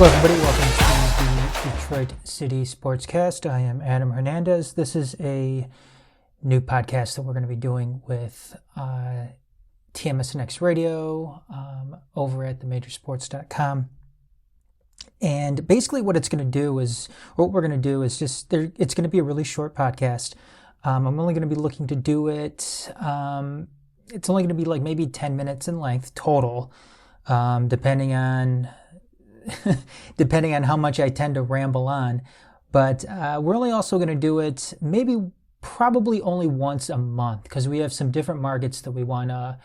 Hello, everybody. Welcome to the Detroit City Sportscast. I am Adam Hernandez. This is a new podcast that we're going to be doing with TMSNX Radio over at themajorsports.com. And basically what we're going to do is just, it's going to be a really short podcast. I'm only going to be looking to do it, it's only going to be like maybe 10 minutes in length total, depending on how much I tend to ramble on. But we're only also going to do it probably only once a month, because we have some different markets that we want to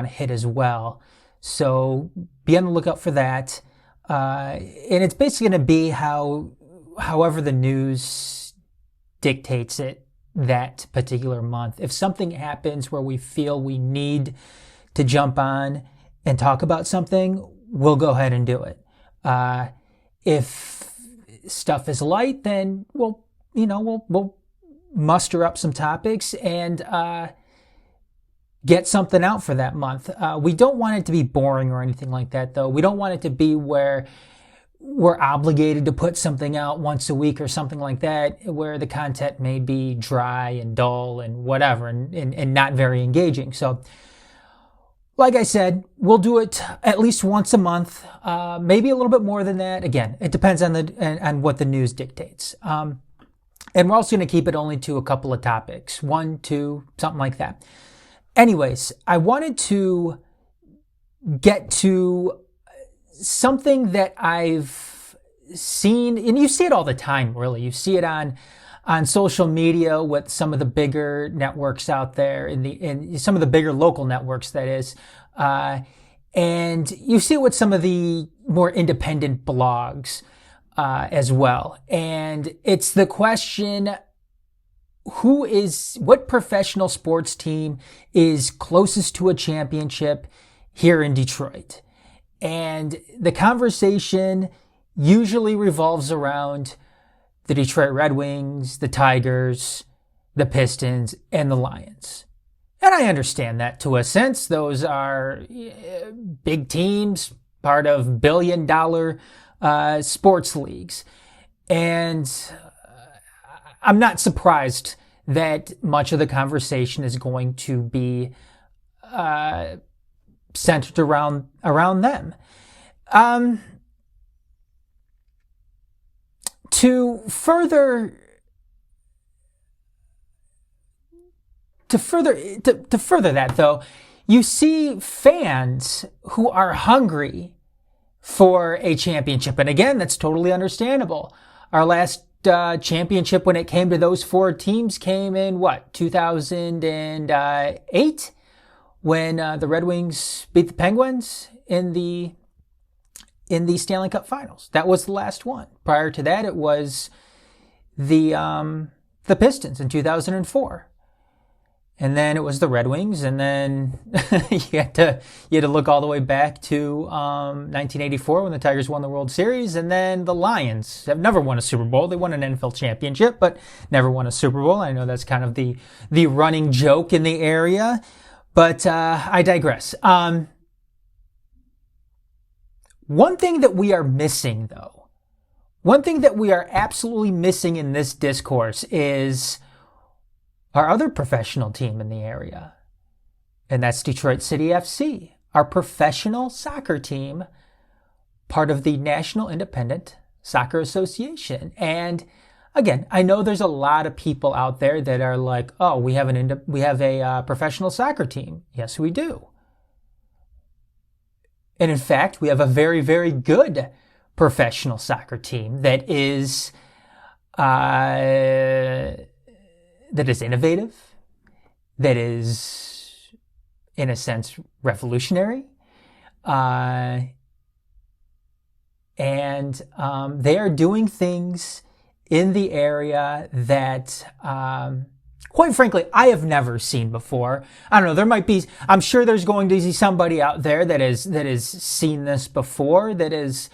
hit as well. So be on the lookout for that. And it's basically going to be however the news dictates it that particular month. If something happens where we feel we need to jump on and talk about something, we'll go ahead and do it. If stuff is light, then we'll muster up some topics and get something out for that month. We don't want it to be boring or anything like that, though. We don't want it to be where we're obligated to put something out once a week or something like that, where the content may be dry and dull and whatever and not very engaging. So, like I said, we'll do it at least once a month, maybe a little bit more than that. Again, it depends on what the news dictates. And we're also going to keep it only to a couple of topics, 1, 2, something like that. Anyways, I wanted to get to something that I've seen, and you see it all the time, really. You see it on social media with some of the bigger networks out there, in some of the bigger local networks, that is. And you see it with some of the more independent blogs as well. And it's the question, what professional sports team is closest to a championship here in Detroit? And the conversation usually revolves around the Detroit Red Wings, the Tigers, the Pistons, and the Lions. And I understand that to a sense. Those are big teams, part of billion-dollar sports leagues. And I'm not surprised that much of the conversation is going to be centered around them. To further that, though, you see fans who are hungry for a championship. And again, that's totally understandable. Our last championship, when it came to those 4 teams, came in 2008, when the Red Wings beat the Penguins in the Stanley Cup Finals. That was the last one. Prior to that, it was the Pistons in 2004. And then it was the Red Wings, and then you had to look all the way back to 1984 when the Tigers won the World Series, and then the Lions have never won a Super Bowl. They won an NFL championship, but never won a Super Bowl. I know that's kind of the running joke in the area, but I digress. One thing that we are missing, though, one thing that we are absolutely missing in this discourse is our other professional team in the area, and that's Detroit City FC, our professional soccer team, part of the National Independent Soccer Association. And again, I know there's a lot of people out there that are like, "Oh, we have a professional soccer team." Yes, we do. And in fact, we have a very, very good professional soccer team that is innovative, that is, in a sense, revolutionary. And they are doing things in the area that, quite frankly, I have never seen before. I don't know, I'm sure there's going to be somebody out there that has seen this before, that has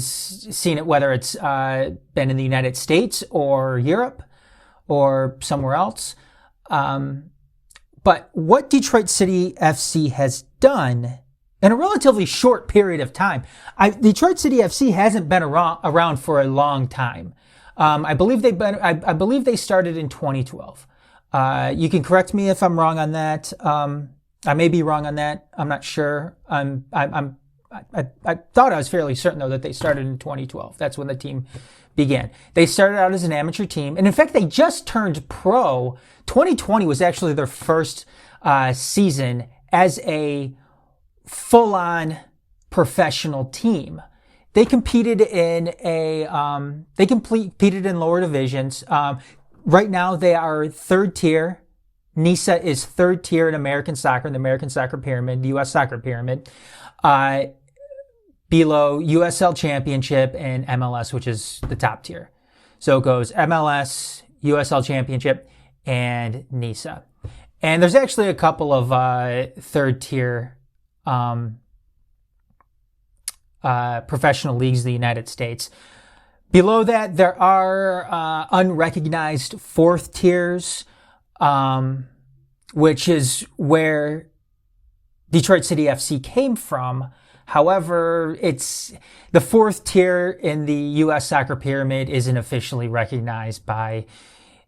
seen it, whether it's been in the United States or Europe or somewhere else. But what Detroit City FC has done in a relatively short period of time. Detroit City FC hasn't been around for a long time. I believe I believe they started in 2012. You can correct me if I'm wrong on that. I may be wrong on that. I'm not sure. I thought I was fairly certain though that they started in 2012. That's when the team began. They started out as an amateur team, and in fact, they just turned pro. 2020 was actually their first season as a full-on professional team. They competed in lower divisions. Right now, they are third tier. NISA is third tier in American soccer, in the American soccer pyramid, the U.S. soccer pyramid. Below USL Championship and MLS, which is the top tier. So it goes MLS, USL Championship, and NISA. And there's actually a couple of third tier professional leagues in the United States. Below that, there are unrecognized fourth tiers, which is where Detroit City FC came from. However, it's the fourth tier in the U.S. soccer pyramid isn't officially recognized by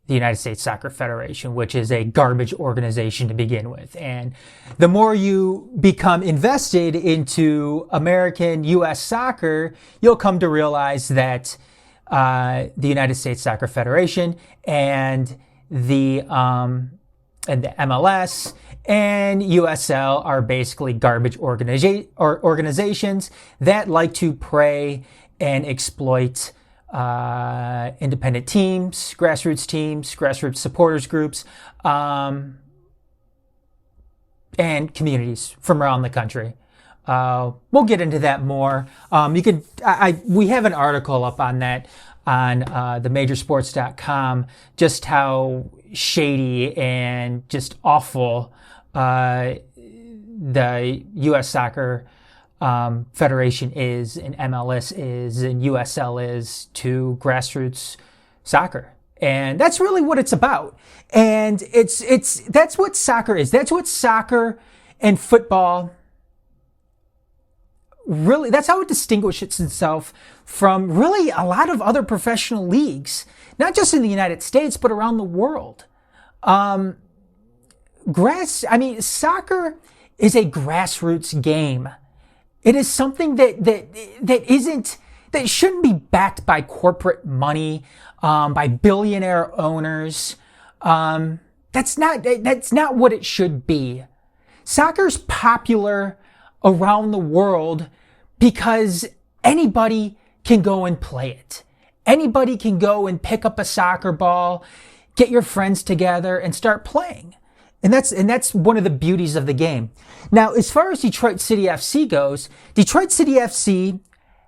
the United States Soccer Federation, which is a garbage organization to begin with. And the more you become invested into American U.S. soccer, you'll come to realize that the United States Soccer Federation and the MLS and USL are basically garbage organizations that like to prey and exploit independent teams, grassroots supporters groups, and communities from around the country. We'll get into that more. We have an article up on that on themajorsports.com, just how shady and just awful the U.S. Soccer Federation is, and MLS is, and USL is to grassroots soccer. And that's really what it's about. And that's what soccer is. That's what soccer and football really, that's how it distinguishes itself from really a lot of other professional leagues, not just in the United States, but around the world. Soccer is a grassroots game. It is something that shouldn't be backed by corporate money, by billionaire owners. That's not what it should be. Soccer's popular around the world because anybody can go and play it. Anybody can go and pick up a soccer ball, get your friends together and start playing. And that's one of the beauties of the game. Now, as far as Detroit City FC goes, Detroit City FC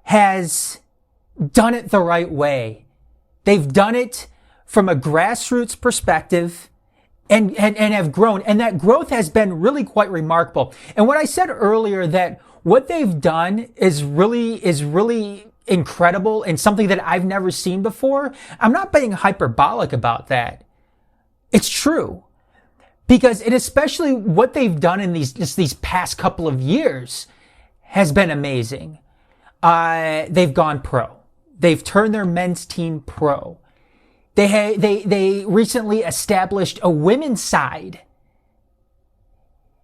has done it the right way. They've done it from a grassroots perspective and have grown. And that growth has been really quite remarkable. And what I said earlier, that what they've done is really incredible and something that I've never seen before. I'm not being hyperbolic about that. It's true. Because especially what they've done in these past couple of years has been amazing. They've gone pro. They've turned their men's team pro. They recently established a women's side.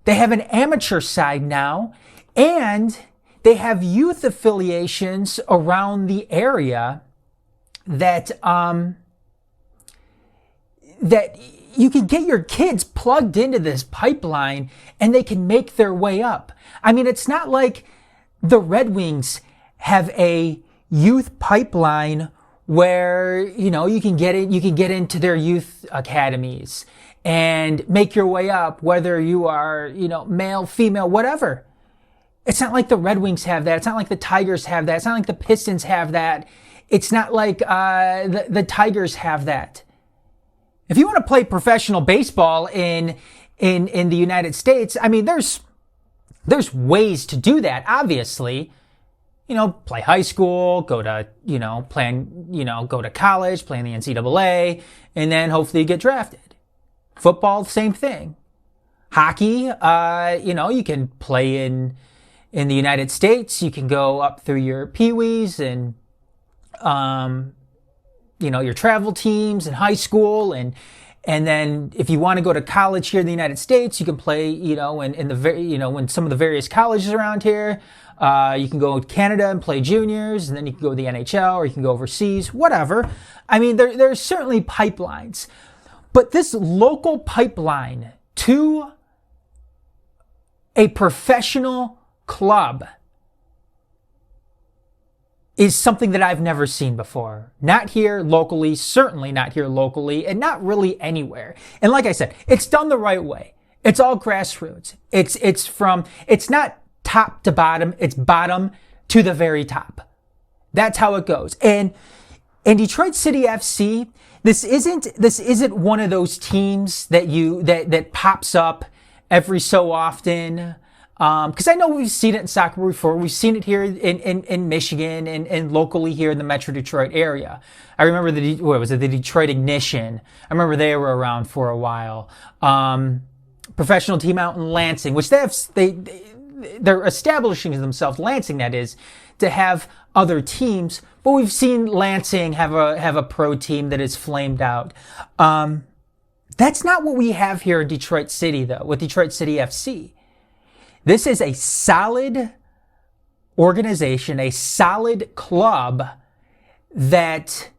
They have an amateur side now, and they have youth affiliations around the area that you can get your kids plugged into this pipeline and they can make their way up. I mean, it's not like the Red Wings have a youth pipeline where, you can get into their youth academies and make your way up, whether you are, male, female, whatever. It's not like the Red Wings have that. It's not like the Tigers have that. It's not like the Pistons have that. It's not like the Tigers have that. If you want to play professional baseball in the United States, I mean, there's ways to do that, obviously. Play high school, go to, go to college, play in the NCAA, and then hopefully you get drafted. Football, same thing. Hockey, you can play in in the United States, you can go up through your peewees and, your travel teams in high school. And then if you want to go to college here in the United States, you can play, in some of the various colleges around here. You can go to Canada and play juniors, and then you can go to the NHL, or you can go overseas, whatever. I mean, there's certainly pipelines. But this local pipeline to a professional club is something that I've never seen before. Not here locally, certainly not here locally, and not really anywhere. And like I said, it's done the right way. It's all grassroots. It's not top to bottom, it's bottom to the very top. That's how it goes. And in Detroit City FC, this isn't one of those teams that pops up every so often. Because I know we've seen it in soccer before. We've seen it here in Michigan and locally here in the Metro Detroit area. I remember the Detroit Ignition. I remember they were around for a while. Professional team out in Lansing, which they're establishing themselves, Lansing that is, to have other teams. But we've seen Lansing have a pro team that is flamed out. That's not what we have here in Detroit City, though, with Detroit City FC. This is a solid organization, a solid club that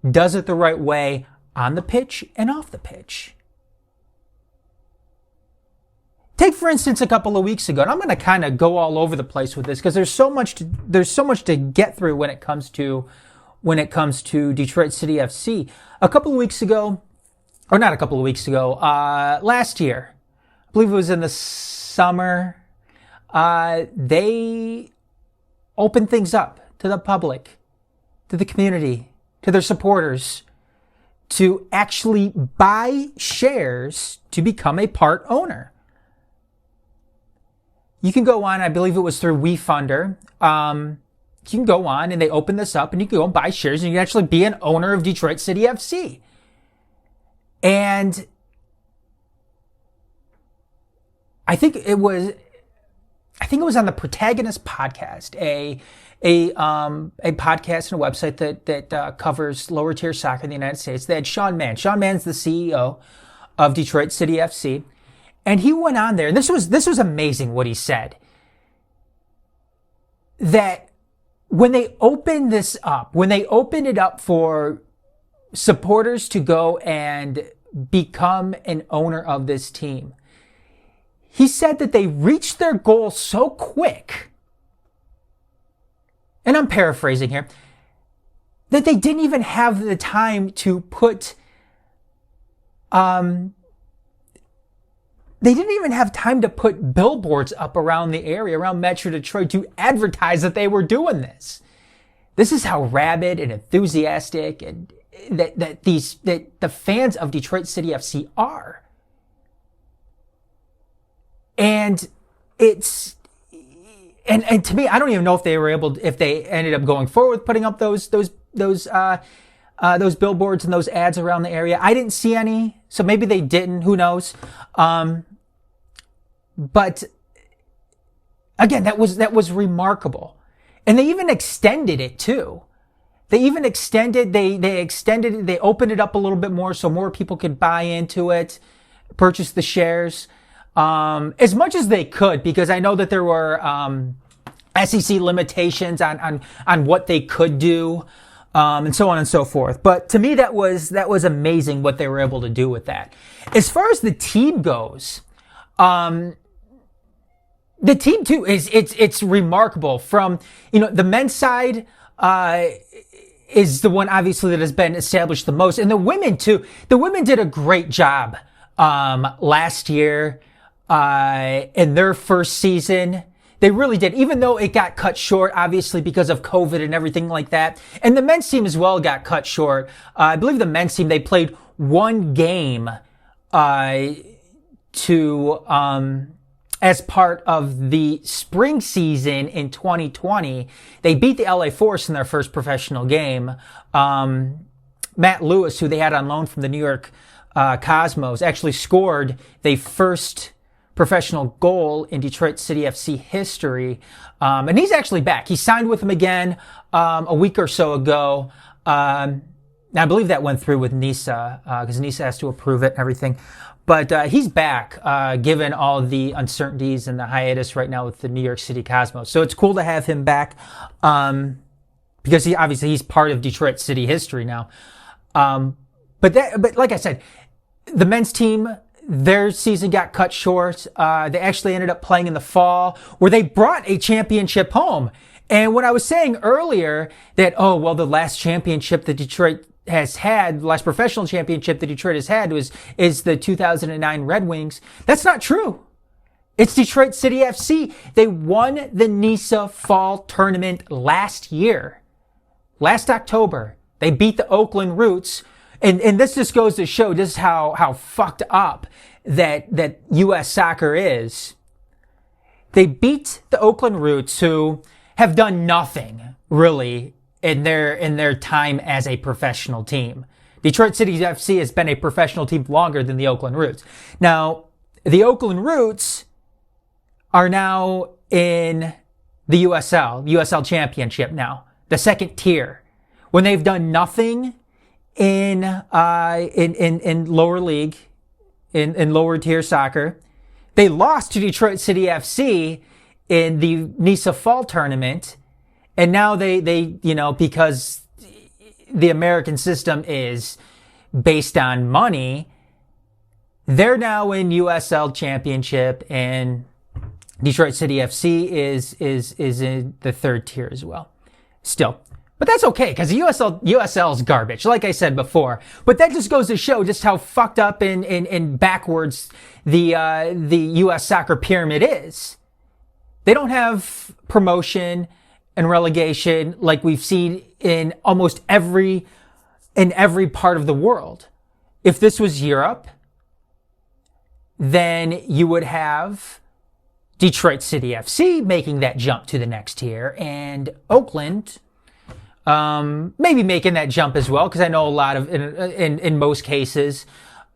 does it the right way on the pitch and off the pitch. Take, for instance, a couple of weeks ago, and I'm going to kind of go all over the place with this because there's so much to get through when it comes to Detroit City FC. A couple of weeks ago, or not a couple of weeks ago, last year, I believe it was in the summer, they opened things up to the public, to the community, to their supporters, to actually buy shares to become a part owner. You can go on, I believe it was through WeFunder. You can go on and they open this up and you can go and buy shares and you can actually be an owner of Detroit City FC. And I think it was on the Protagonist podcast, a podcast and a website that covers lower tier soccer in the United States. They had Sean Mann. Sean Mann's the CEO of Detroit City FC. And he went on there, and this was amazing what he said. That when they opened this up, when they opened it up for supporters to go and become an owner of this team, he said that they reached their goal so quick, and I'm paraphrasing here, that they didn't even have the time to put, they didn't even have time to put billboards up around the area, around Metro Detroit, to advertise that they were doing this. This is how rabid and enthusiastic and that the fans of Detroit City FC are. And it's, and to me, I don't even know if they ended up going forward with putting up those billboards and those ads around the area. I didn't see any, so maybe they didn't, who knows. But again, that was remarkable. And they even extended it too. They opened it up a little bit more so more people could buy into it, purchase the shares, as much as they could, because I know that there were, SEC limitations on what they could do, and so on and so forth. But to me, that was amazing what they were able to do with that. As far as the team goes, the team too it's remarkable. From, the men's side, is the one obviously that has been established the most, and the women too. The women did a great job, last year, in their first season. They really did, even though it got cut short, obviously, because of COVID and everything like that. And the men's team as well got cut short. I believe the men's team, they played one game as part of the spring season in 2020. They beat the LA Force in their first professional game. Matt Lewis, who they had on loan from the New York Cosmos, actually scored the first professional goal in Detroit City FC history. And he's actually back. He signed with them again a week or so ago. I believe that went through with Nisa because Nisa has to approve it and everything. But he's back, given all the uncertainties and the hiatus right now with the New York City Cosmos. So it's cool to have him back because he's part of Detroit City history now. But like I said, the men's team, their season got cut short. They actually ended up playing in the fall where they brought a championship home. And when I was saying earlier that, the last championship that Detroit has had, the last professional championship that Detroit has had is the 2009 Red Wings. That's not true. It's Detroit City FC. They won the NISA Fall Tournament last year. Last October. They beat the Oakland Roots. And this just goes to show just how fucked up that U.S. soccer is. They beat the Oakland Roots, who have done nothing, really, in their time as a professional team. Detroit City FC has been a professional team longer than the Oakland Roots. Now, the Oakland Roots are now in the USL Championship now, the second tier, when they've done nothing in lower league, in lower tier soccer. They lost to Detroit City FC in the NISA Fall Tournament. And now they because the American system is based on money, they're now in USL Championship, and Detroit City FC is in the third tier as well. Still. But that's okay, because the USL is garbage, like I said before. But that just goes to show just how fucked up and backwards the US soccer pyramid is. They don't have promotion and relegation like we've seen in almost every part of the world. If this was Europe, then you would have Detroit City FC making that jump to the next tier, and Oakland maybe making that jump as well, because I know a lot of, in most cases,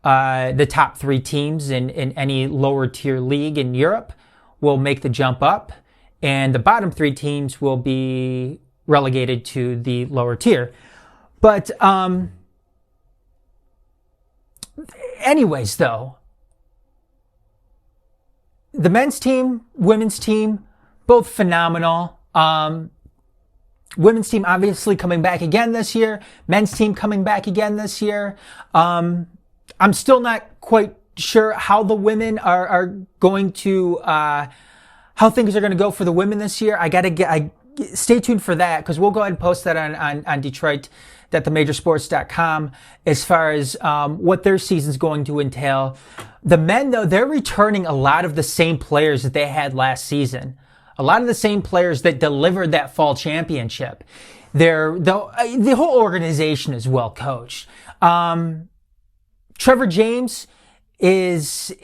the top three teams in any lower tier league in Europe will make the jump up, and the bottom three teams will be relegated to the lower tier. But anyways, though, the men's team, women's team, both phenomenal. Women's team obviously coming back again this year. Men's team coming back again this year. I'm still not quite sure how the women are going to, how things are going to go for the women this year. Stay tuned for that, because we'll go ahead and post that on Detroit.themajorsports.com as far as what their season's going to entail. The men, though, they're returning a lot of the same players that they had last season. A lot of the same players that delivered that fall championship. The whole organization is well coached. Trevor James is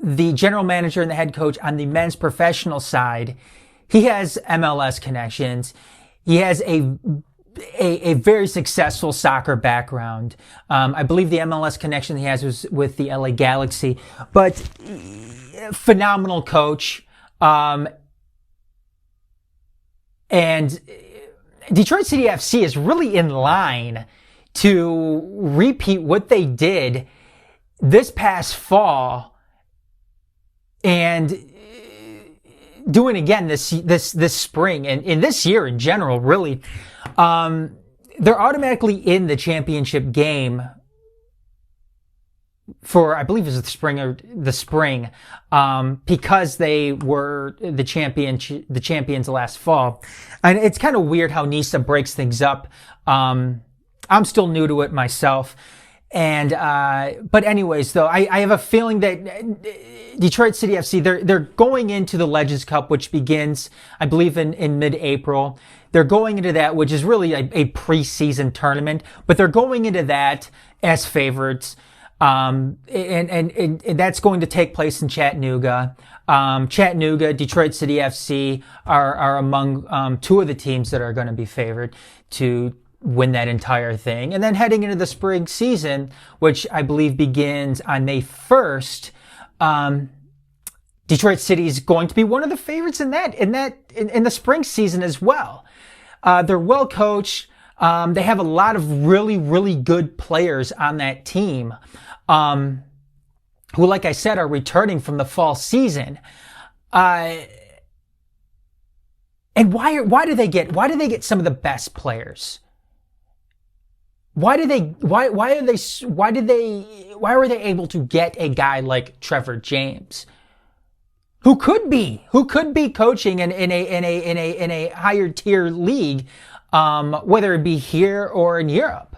the general manager and the head coach on the men's professional side. He has MLS connections. He has a very successful soccer background. I believe the MLS connection he has was with the LA Galaxy, but phenomenal coach. And Detroit City FC is really in line to repeat what they did this past fall and doing again this spring and this year in general, really. They're automatically in the championship game for, I believe it was the spring, because they were the champions last fall. And it's kind of weird how NISA breaks things up. I'm still new to it myself. And, but anyways, though, I have a feeling that Detroit City FC, they're going into the Legends Cup, which begins, I believe, in mid-April. They're going into that, which is really a preseason tournament, but they're going into that as favorites. And that's going to take place in Chattanooga. Detroit City FC are among two of the teams that are going to be favored to win that entire thing. And then heading into the spring season, which I believe begins on May 1st, Detroit City is going to be one of the favorites in the spring season as well. They're well coached. They have a lot of really, really good players on that team, who, like I said, are returning from the fall season. And why do they get some of the best players? Why were they able to get a guy like Trevor James, who could be coaching in a higher tier league, whether it be here or in Europe?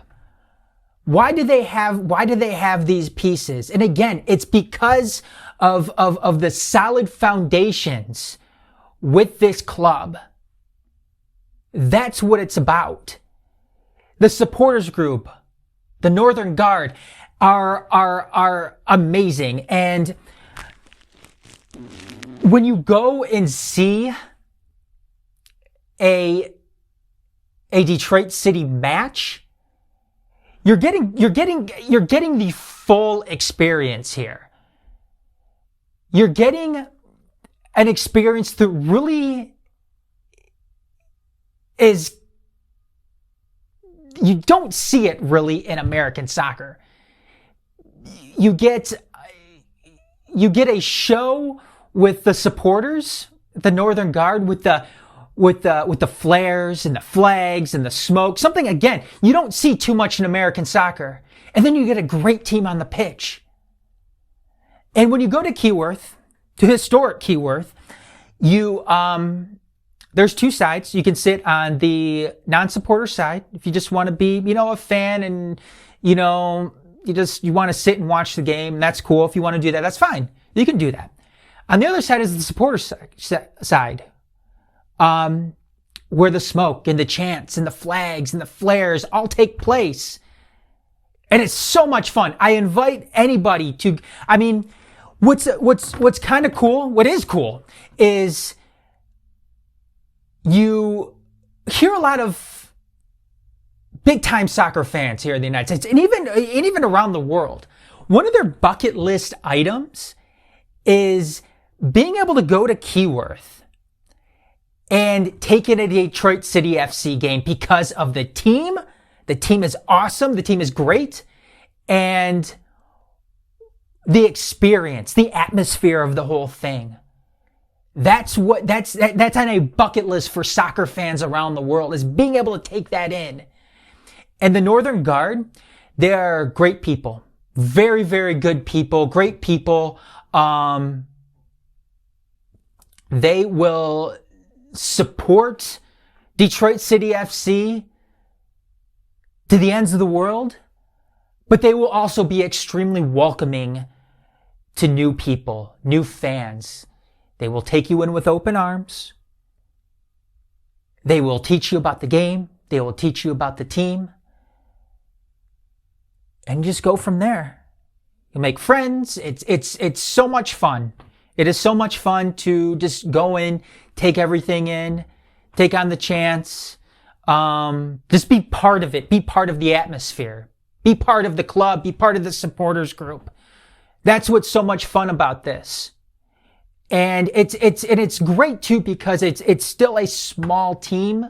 Why do they have these pieces? And again, it's because of the solid foundations with this club. That's what it's about. The supporters group, the Northern Guard, are amazing. And when you go and see a Detroit City match, you're getting the full experience here. You're getting an experience that really is, you don't see it really in American soccer. You get a show with the supporters, the Northern Guard, with the flares and the flags and the smoke. Something, again, you don't see too much in American soccer. And then you get a great team on the pitch. And when you go to Keyworth, to historic Keyworth, there's two sides. You can sit on the non-supporter side if you just want to be, a fan, and, you want to sit and watch the game. That's cool. If you want to do that, that's fine. You can do that. On the other side is the supporter side, where the smoke and the chants and the flags and the flares all take place. And it's so much fun. I invite anybody to, what's kind of cool, what is cool, is you hear a lot of big time soccer fans here in the United States, and even around the world. One of their bucket list items is being able to go to Keyworth and take in a Detroit City FC game because of the team. The team is awesome. The team is great. And the experience, the atmosphere of the whole thing. That's on a bucket list for soccer fans around the world, is being able to take that in. And the Northern Guard, they are great people. Very, very good people. Great people. They will support Detroit City FC to the ends of the world, but they will also be extremely welcoming to new people, new fans. They will take you in with open arms. They will teach you about the game. They will teach you about the team. And just go from there. You'll make friends. It's so much fun. It is so much fun to just go in, take everything in, take on the chance. Just be part of it. Be part of the atmosphere. Be part of the club. Be part of the supporters group. That's what's so much fun about this. And it's great too, because it's still a small team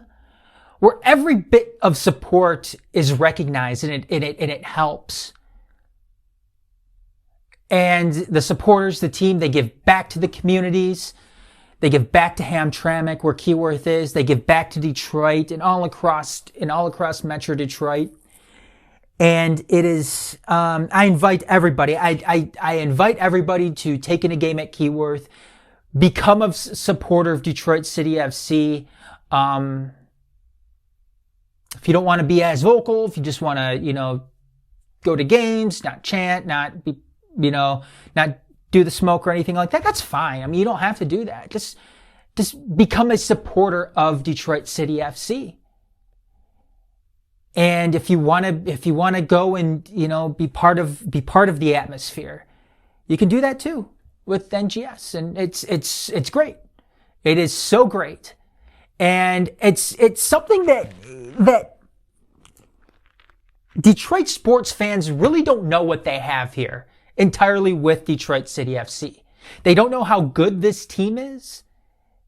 where every bit of support is recognized, and it helps. And the supporters, the team, they give back to the communities. They give back to Hamtramck, where Keyworth is. They give back to Detroit and all across Metro Detroit. And it is, I invite everybody. I invite everybody to take in a game at Keyworth, become a supporter of Detroit City FC. If you don't want to be as vocal, if you just want to, go to games, not chant, not be, not do the smoke or anything like that, that's fine. You don't have to do that. Just become a supporter of Detroit City FC. And if you want to go and, be part of the atmosphere, you can do that too with NGS. And it's great. It is so great. And it's something that Detroit sports fans really don't know what they have here entirely with Detroit City FC. They don't know how good this team is.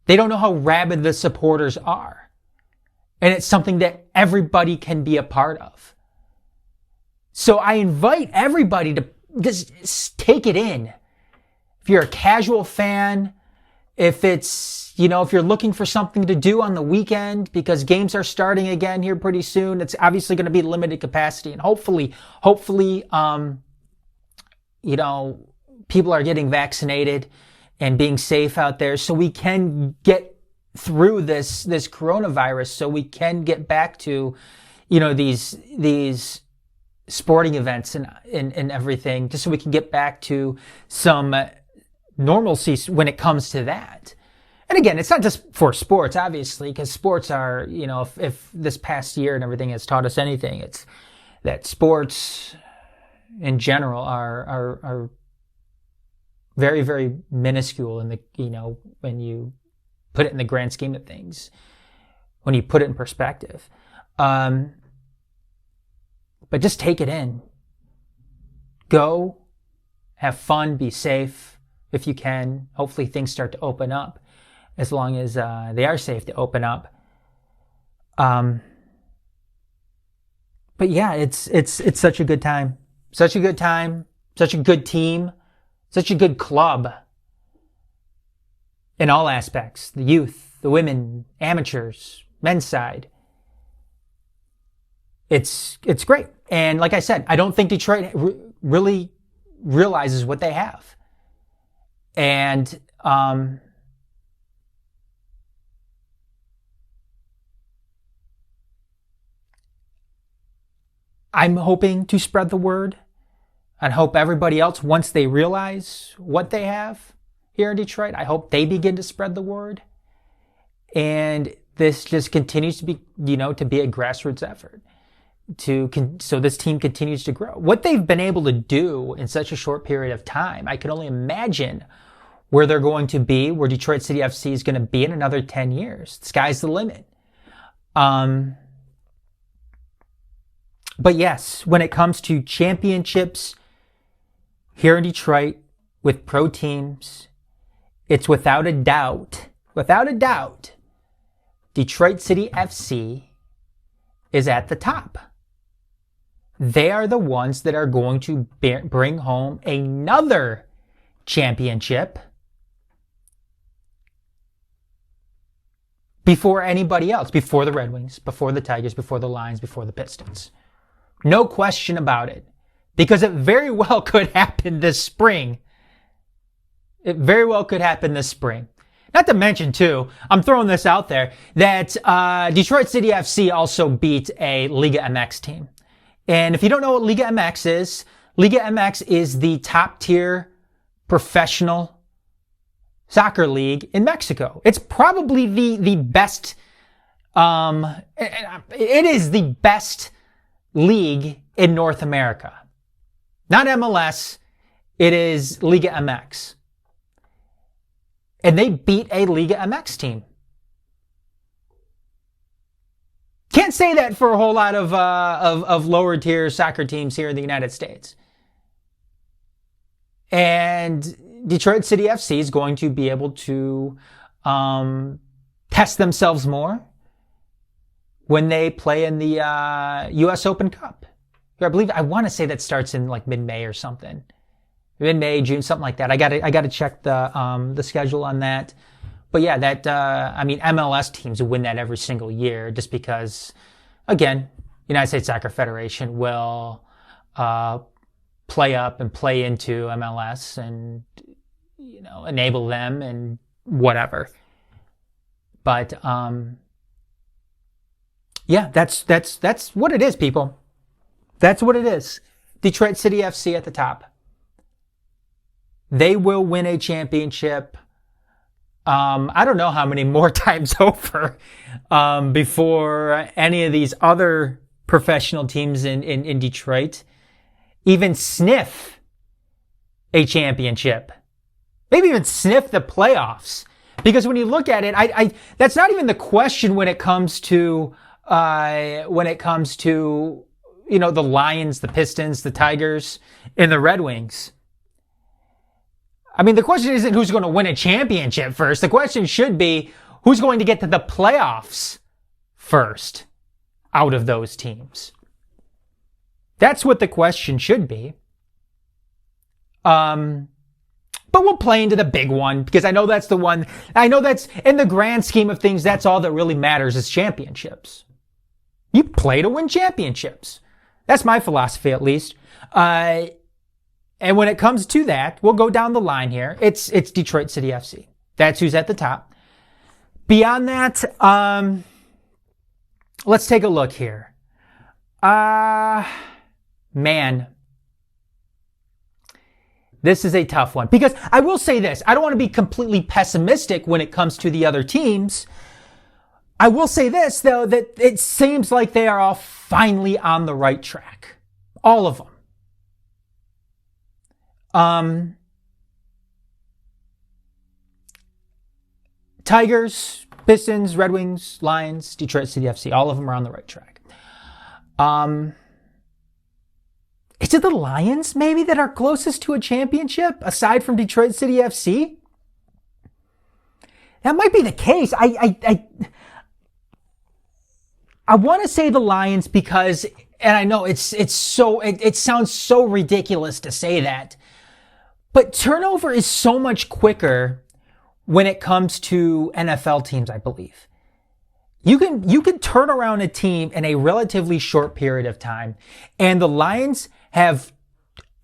They don't know how rabid the supporters are. And it's something that everybody can be a part of. So I invite everybody to just take it in. If you're a casual fan, if it's, if you're looking for something to do on the weekend because games are starting again here pretty soon, it's obviously going to be limited capacity. And hopefully, people are getting vaccinated and being safe out there so we can get through this coronavirus, so we can get back to, these sporting events and everything, just so we can get back to some normalcy when it comes to that. And again, it's not just for sports, obviously, because sports are, if this past year and everything has taught us anything, it's that sports in general are very, very minuscule in the, when you put it in the grand scheme of things, when you put it in perspective. But just take it in. Go, have fun, be safe if you can. Hopefully things start to open up as long as they are safe to open up. But yeah, it's such a good time. Such a good time. Such a good team. Such a good club in all aspects. The youth, the women, amateurs, men's side. It's great. And like I said, I don't think Detroit really realizes what they have. And I'm hoping to spread the word and hope everybody else, once they realize what they have here in Detroit, I hope they begin to spread the word. And this just continues to be, to be a grassroots effort so this team continues to grow. What they've been able to do in such a short period of time, I can only imagine where they're going to be, where Detroit City FC is going to be in another 10 years. The sky's the limit. But yes, when it comes to championships here in Detroit with pro teams, it's without a doubt, Detroit City FC is at the top. They are the ones that are going to bring home another championship before anybody else, before the Red Wings, before the Tigers, before the Lions, before the Pistons. No question about it. Because it very well could happen this spring. It very well could happen this spring. Not to mention, too, I'm throwing this out there, that Detroit City FC also beat a Liga MX team. And if you don't know what Liga MX is the top tier professional soccer league in Mexico. It's probably the best, it is the best league in North America. Not MLS, it is Liga MX. And they beat a Liga MX team. Can't say that for a whole lot of lower tier soccer teams here in the United States. And Detroit City FC is going to be able to test themselves more when they play in the U.S. Open Cup. I want to say that starts in like mid-May or something. Mid-May, June, something like that. I gotta check the schedule on that. But yeah, MLS teams win that every single year just because, again, United States Soccer Federation will play up and play into MLS and, enable them and whatever. But, yeah, that's what it is, people. That's what it is. Detroit City FC at the top. They will win a championship. I don't know how many more times over before any of these other professional teams in Detroit even sniff a championship. Maybe even sniff the playoffs. Because when you look at it, that's not even the question when it comes to the Lions, the Pistons, the Tigers, and the Red Wings. I mean, the question isn't who's going to win a championship first. The question should be who's going to get to the playoffs first out of those teams. That's what the question should be. But we'll play into the big one because I know that's the one. I know that's in the grand scheme of things, that's all that really matters is championships. You play to win championships. That's my philosophy, at least. And when it comes to that, we'll go down the line here. It's Detroit City FC. That's who's at the top. Beyond that, let's take a look here. Man. This is a tough one because I will say this. I don't want to be completely pessimistic when it comes to the other teams. I will say this, though, that it seems like they are all finally on the right track. All of them. Tigers, Pistons, Red Wings, Lions, Detroit City FC. All of them are on the right track. Is it the Lions, maybe, that are closest to a championship, aside from Detroit City FC? That might be the case. I want to say the Lions because, and I know it sounds so ridiculous to say that, but turnover is so much quicker when it comes to NFL teams, I believe. You can turn around a team in a relatively short period of time, and the Lions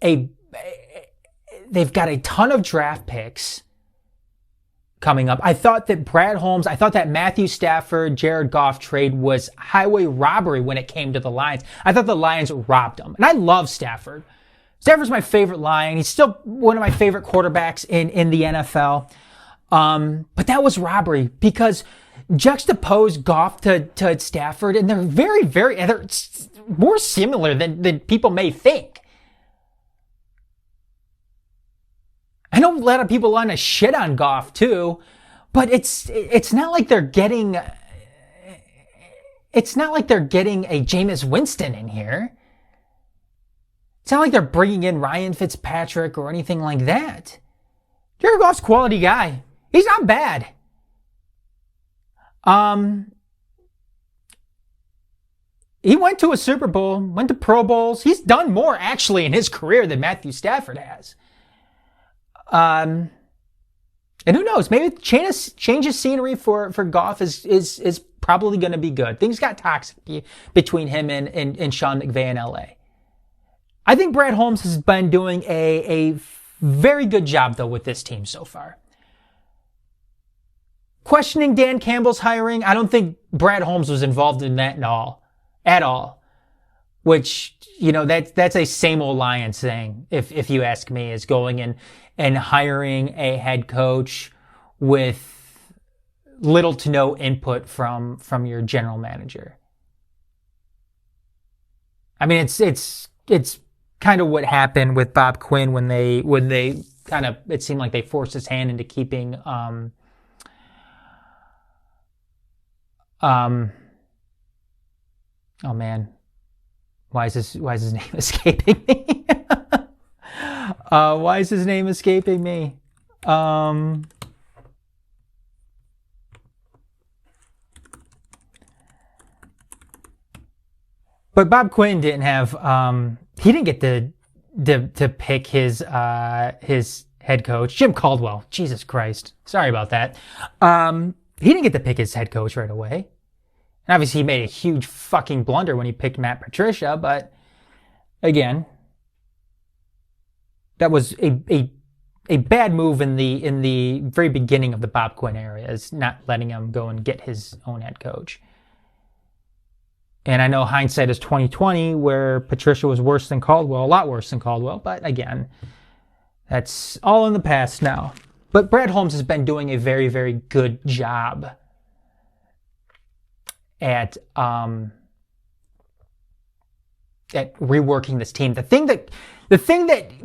they've got a ton of draft picks coming up. I thought that Matthew Stafford, Jared Goff trade was highway robbery when it came to the Lions. I thought the Lions robbed them. And I love Stafford. Stafford's my favorite Lion. He's still one of my favorite quarterbacks in the NFL. But that was robbery because juxtapose Goff to Stafford, and they're they're more similar than people may think. I know a lot of people want to shit on Goff too, but it's not like they're getting a Jameis Winston in here. It's not like they're bringing in Ryan Fitzpatrick or anything like that. Jared Goff's a quality guy. He's not bad. He went to a Super Bowl, went to Pro Bowls. He's done more actually in his career than Matthew Stafford has. And who knows? Maybe change of scenery for Goff is probably going to be good. Things got toxic between him and Sean McVay in LA. I think Brad Holmes has been doing a very good job though with this team so far. Questioning Dan Campbell's hiring, I don't think Brad Holmes was involved in that at all. Which, that's a same old Lions thing, if you ask me, is going in and hiring a head coach with little to no input from your general manager. I mean, it's kind of what happened with Bob Quinn when they kind of, it seemed like they forced his hand into keeping oh man, why is his name escaping me? Why is his name escaping me? But Bob Quinn didn't have he didn't get to pick his head coach, Jim Caldwell. Jesus Christ, sorry about that. He didn't get to pick his head coach right away. And obviously he made a huge fucking blunder when he picked Matt Patricia, but again, that was a bad move in the very beginning of the Bob Quinn era, is not letting him go and get his own head coach. And I know hindsight is 2020, where Patricia was worse than Caldwell, a lot worse than Caldwell, but again, that's all in the past now. But Brad Holmes has been doing a very, very good job at reworking this team. The thing that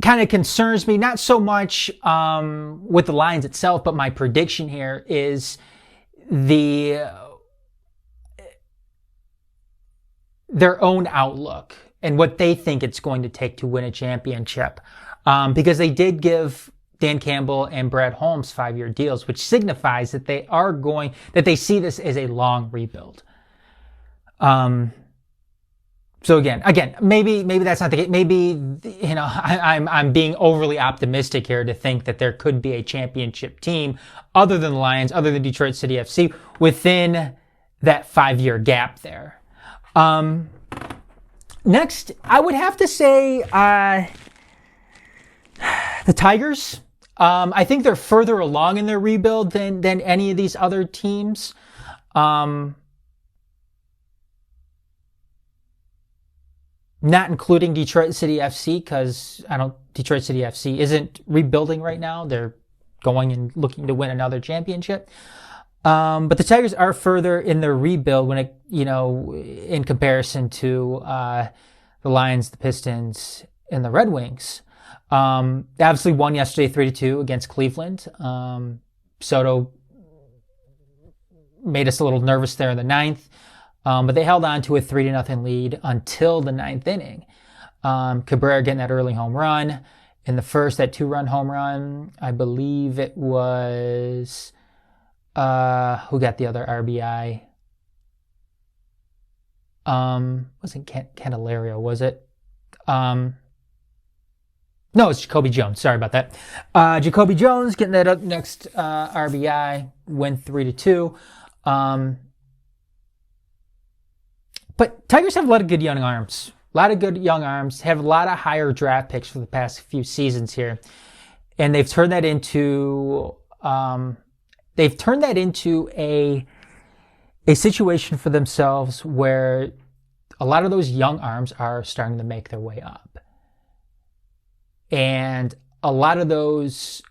kind of concerns me, not so much with the Lions itself, but my prediction here is their own outlook and what they think it's going to take to win a championship. Because they did give Dan Campbell and Brad Holmes 5-year deals, which signifies that they see this as a long rebuild. So again, maybe that's not the case. Maybe, I'm being overly optimistic here to think that there could be a championship team other than the Lions, other than Detroit City FC, within that 5-year gap there. Next, I would have to say the Tigers. I think they're further along in their rebuild than any of these other teams. Not including Detroit City FC, because Detroit City FC isn't rebuilding right now. They're going and looking to win another championship. But the Tigers are further in their rebuild in comparison to the Lions, the Pistons, and the Red Wings. They obviously won yesterday 3-2 against Cleveland. Soto made us a little nervous there in the ninth. But they held on to a 3-0 lead until the ninth inning. Cabrera getting that early home run. In the first, that 2-run home run, I believe it was, who got the other RBI? Wasn't Candelario, was it? No, it's Jacoby Jones. Sorry about that. Jacoby Jones getting that up next RBI, win 3-2. But Tigers have a lot of good young arms. Have a lot of higher draft picks for the past few seasons here. And they've turned that into a situation for themselves where a lot of those young arms are starting to make their way up. And a lot of those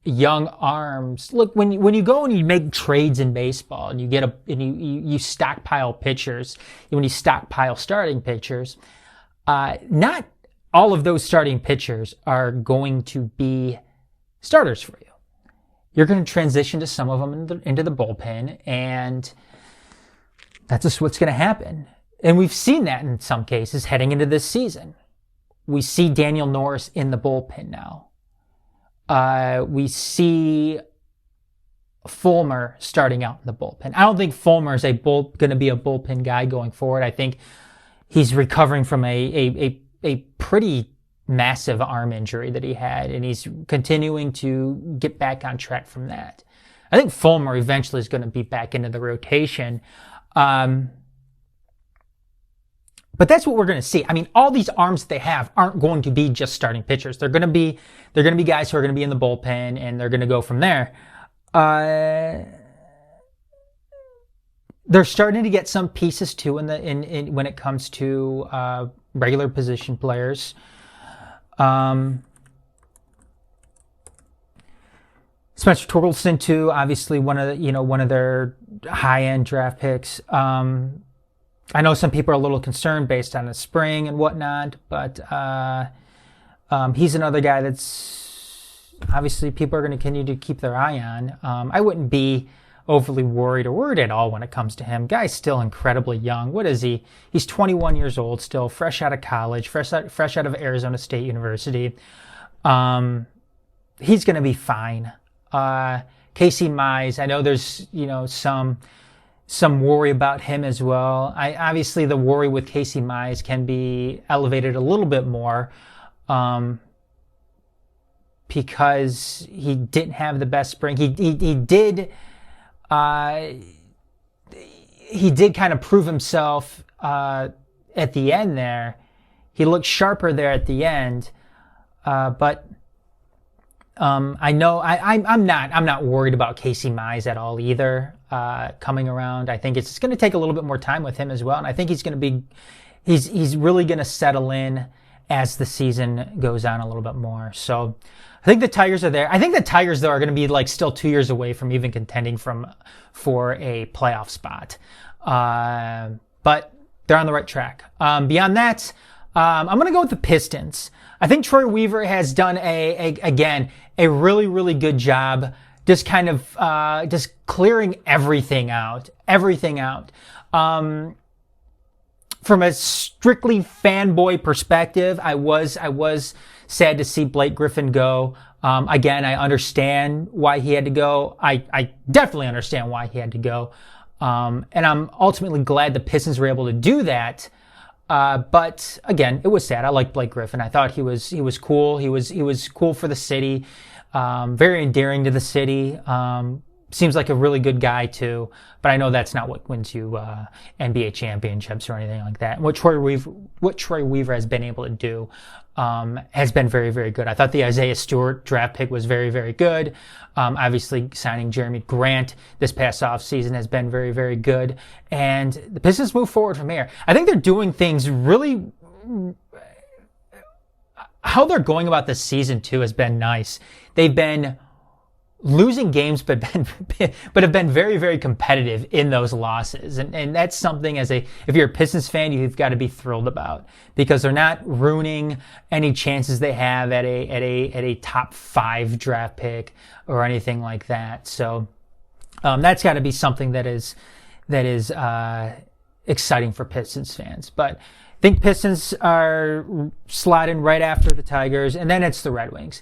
young arms, look, when you go and you make trades in baseball and you stockpile pitchers, when you stockpile starting pitchers, not all of those starting pitchers are going to be starters for you. You're going to transition to some of them into the bullpen, and that's just what's going to happen. And we've seen that in some cases heading into this season. We see Daniel Norris in the bullpen now. We see Fulmer starting out in the bullpen. I don't think Fulmer is going to be a bullpen guy going forward. I think he's recovering from a pretty massive arm injury that he had, and he's continuing to get back on track from that. I think Fulmer eventually is going to be back into the rotation. But that's what we're going to see. I mean, all these arms that they have aren't going to be just starting pitchers. They're going to be guys who are going to be in the bullpen, and they're going to go from there. They're starting to get some pieces too in when it comes to regular position players. Spencer Torkelson too, obviously one of their high-end draft picks. I know some people are a little concerned based on the spring and whatnot, but he's another guy that's obviously people are going to continue to keep their eye on. I wouldn't be overly worried at all when it comes to him. Guy's still incredibly young. What is he? He's 21 years old still, fresh out of college, fresh out of Arizona State University. He's going to be fine. Casey Mize, I know there's some worry about him as well. Obviously the worry with Casey Mize can be elevated a little bit more because he didn't have the best spring. He did kind of prove himself at the end there. He looked sharper there at the end, but I know I'm not worried about Casey Mize at all either. Coming around, I think it's going to take a little bit more time with him as well, and I think he's really going to settle in as the season goes on a little bit more. So I think the Tigers are there. I think the Tigers though are going to be still 2 years away from even contending for a playoff spot, but they're on the right track. Beyond that, I'm going to go with the Pistons. I think Troy Weaver has done a really, really good job just kind of just clearing everything out. From a strictly fanboy perspective, I was sad to see Blake Griffin go. Again, I understand why he had to go. I definitely understand why he had to go. And I'm ultimately glad the Pistons were able to do that. But again, it was sad. I like Blake Griffin. I thought he was cool. He was cool for the city. Very endearing to the city. Seems like a really good guy too. But I know that's not what wins you NBA championships or anything like that. What Troy Weaver has been able to do has been very, very good. I thought the Isaiah Stewart draft pick was very, very good. Obviously, signing Jeremy Grant this past offseason has been very, very good. And the Pistons move forward from here. I think they're doing things really... How they're going about this season, too, has been nice. They've been losing games, but have been very, very competitive in those losses. And that's something if you're a Pistons fan, you've got to be thrilled about, because they're not ruining any chances they have at a top 5 draft pick or anything like that. So, that's got to be something that is exciting for Pistons fans. But I think Pistons are sliding right after the Tigers, and then it's the Red Wings.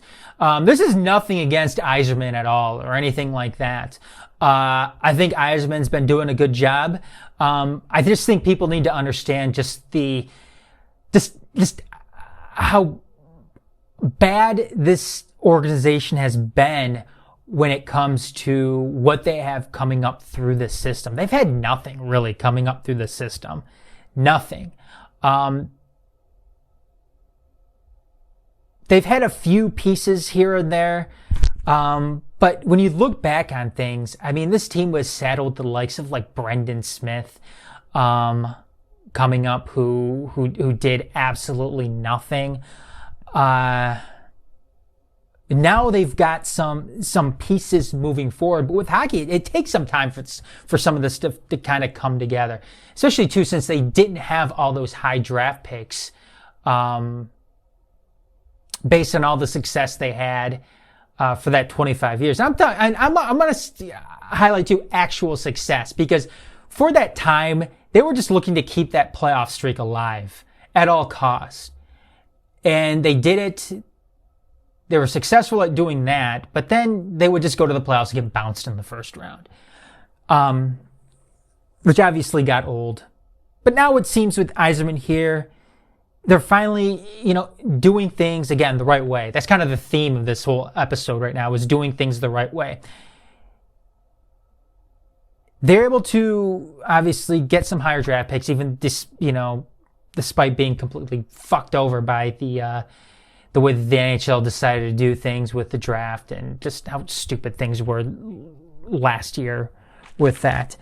This is nothing against Yzerman at all or anything like that. I think Yzerman's been doing a good job. I just think people need to understand just how bad this organization has been when it comes to what they have coming up through the system. They've had nothing really coming up through the system. Nothing. They've had a few pieces here and there. But when you look back on things, I mean, this team was saddled with the likes of like Brendan Smith, coming up who did absolutely nothing. Now they've got some pieces moving forward, but with hockey, it takes some time for some of this stuff to kind of come together, especially too since they didn't have all those high draft picks, based on all the success they had for that 25 years. I'm going to highlight too actual success, because for that time they were just looking to keep that playoff streak alive at all costs, and they did it. They were successful at doing that, but then they would just go to the playoffs and get bounced in the first round, which obviously got old. But now it seems with Yzerman here, they're finally, doing things, again, the right way. That's kind of the theme of this whole episode right now, is doing things the right way. They're able to obviously get some higher draft picks, even this, despite being completely fucked over by the way the NHL decided to do things with the draft, and just how stupid things were last year with that.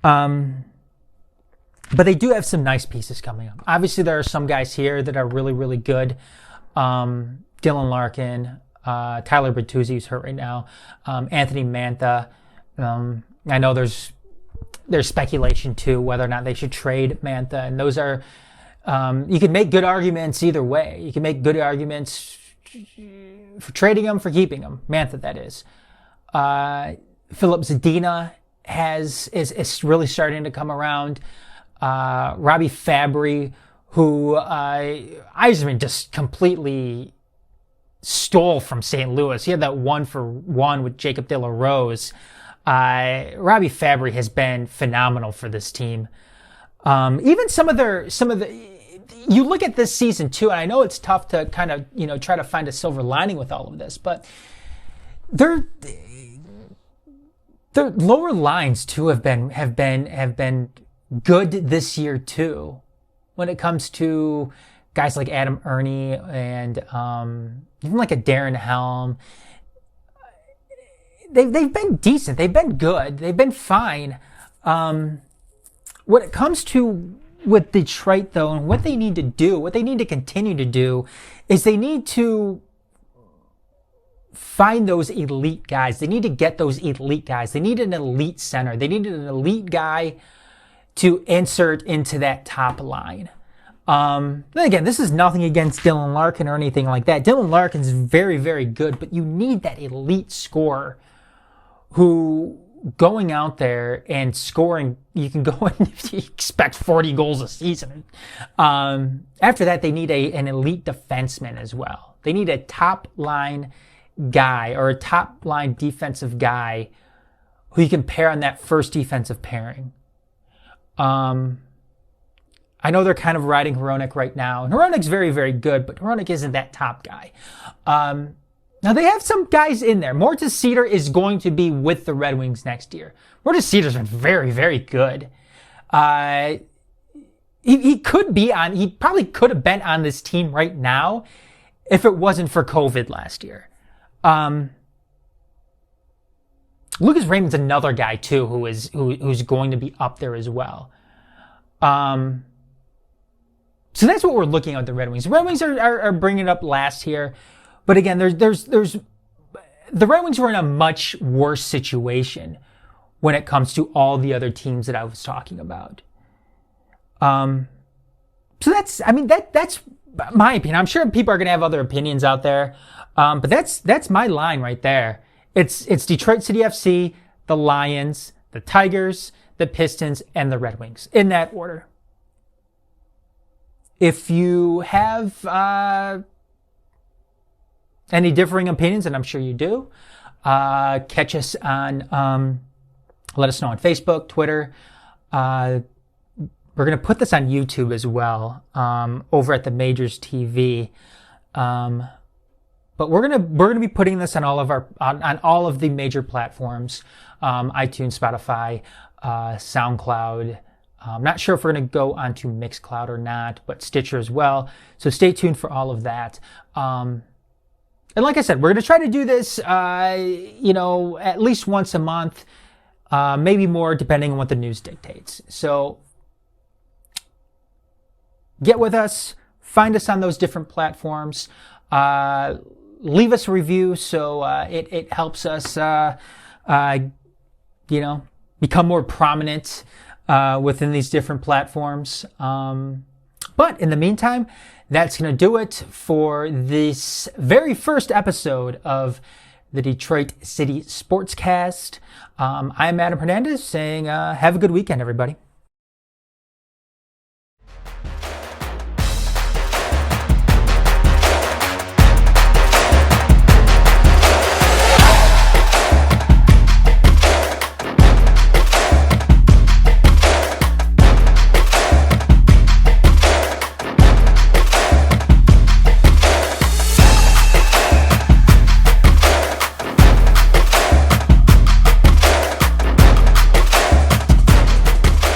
But they do have some nice pieces coming up. Obviously, there are some guys here that are really, really good. Dylan Larkin, Tyler Bertuzzi, who's hurt right now, Anthony Mantha. I know there's speculation too whether or not they should trade Mantha, and those are. You can make good arguments either way. You can make good arguments for trading him, for keeping him. Mantha, that is. Philip Zadina is really starting to come around. Robbie Fabry, who Yzerman just completely stole from St. Louis. He had that 1-for-1 with Jacob De La Rose. Robbie Fabry has been phenomenal for this team. Even some of the you look at this season too, and I know it's tough to kind of try to find a silver lining with all of this, but their lower lines too have been good this year too, when it comes to guys like Adam Ernie and even like a Darren Helm. They've been decent. They've been good. They've been fine. When it comes to with Detroit, though, and what they need to do, what they need to continue to do, is they need to find those elite guys. They need to get those elite guys. They need an elite center. They need an elite guy to insert into that top line. Then again, this is nothing against Dylan Larkin or anything like that. Dylan Larkin's very, very good, but you need that elite scorer who, going out there and scoring, you can go and you expect 40 goals a season. After that, they need an elite defenseman as well. They need a top line guy or a top line defensive guy who you can pair on that first defensive pairing. I know they're kind of riding Hronek right now. And Hronek's very, very good, but Hronek isn't that top guy. Now, they have some guys in there. Moritz Seider is going to be with the Red Wings next year. Moritz Seider's been very, very good. He probably could have been on this team right now if it wasn't for COVID last year. Lucas Raymond's another guy, too, who's going to be up there as well. So that's what we're looking at with the Red Wings. The Red Wings are bringing it up last here. But again, there's the Red Wings were in a much worse situation when it comes to all the other teams that I was talking about. So that's my opinion. I'm sure people are going to have other opinions out there. But that's my line right there. It's Detroit City FC, the Lions, the Tigers, the Pistons, and the Red Wings in that order. If you have any differing opinions, and I'm sure you do, catch us on, let us know on Facebook, Twitter. We're going to put this on YouTube as well, over at the Majors TV. But we're gonna be putting this on all of the major platforms, iTunes, Spotify, SoundCloud. I'm not sure if we're going to go onto Mixcloud or not, but Stitcher as well. So stay tuned for all of that. And like I said, we're going to try to do this, at least once a month, maybe more depending on what the news dictates. So get with us, find us on those different platforms, leave us a review so it helps us, become more prominent within these different platforms. But in the meantime, that's going to do it for this very first episode of the Detroit City Sportscast. I'm Adam Hernandez saying have a good weekend, everybody.